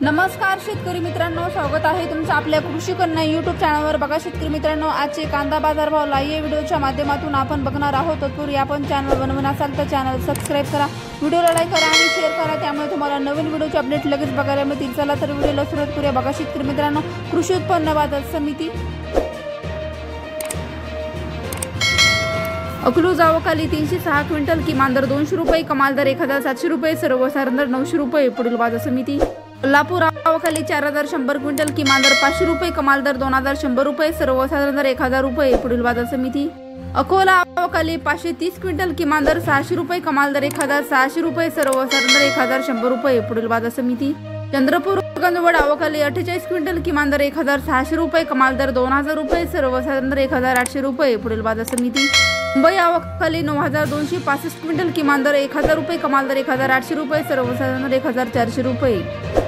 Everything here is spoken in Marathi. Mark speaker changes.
Speaker 1: नमस्कार शेतकरी मित्रांनो, स्वागत आहे तुमचं आपल्या कृषी कन्या युट्यूब चॅनलवर। बघा शेतकरी मित्रांनो, आजचे कांदा बाजार भाव लाईव्ह व्हिडिओच्या माध्यमातून आपण बघणार आहोत। तत्पूर्वी आपण चॅनल बनवून असाल तर चॅनल सबस्क्राइब करा, व्हिडिओला लाईक करा आणि शेअर करा, त्यामुळे तुम्हाला नवीन व्हिडिओचे अपडेट लगेच बघायला मिळतील। चला तर व्हिडिओला सुरुवात करूया। बघा शेतकरी मित्रांनो, कृषी उत्पन्न बाजार समिती अकलूज आवकाली 306 क्विंटल, किमान दर 200 रुपये, कमाल दर 1700 रुपये, सर्वसाधारण दर 900 रुपये। पुढील बाजार समिती कोल्हापूर आवकाली 4100 क्विंटल, किमान दर 500 रुपये, कमाल दर 2100 रुपये, सर्वसाधारण दर 1000 रुपये। पुढील बाजार समिती अकोला आवकाली 530 क्विंटल, किमान दर 600 रुपये, कमाल दर 1600 रुपये, सर्वसाधारण दर 1100 रुपये। पुढील बाजार समिती चंद्रपूर गंजवड आवकाली 48 क्विंटल, किमान दर 1600 रुपये, कमाल दर 2000 रुपये, सर्वसाधारण दर 1800 रुपये। पुढील बाजार समिती मुंबई आवकाली 9265 क्विंटल, किमान दर 1000 रुपये, कमाल दर 1800 रुपये, सर्वसाधारण दर 1400 रुपये।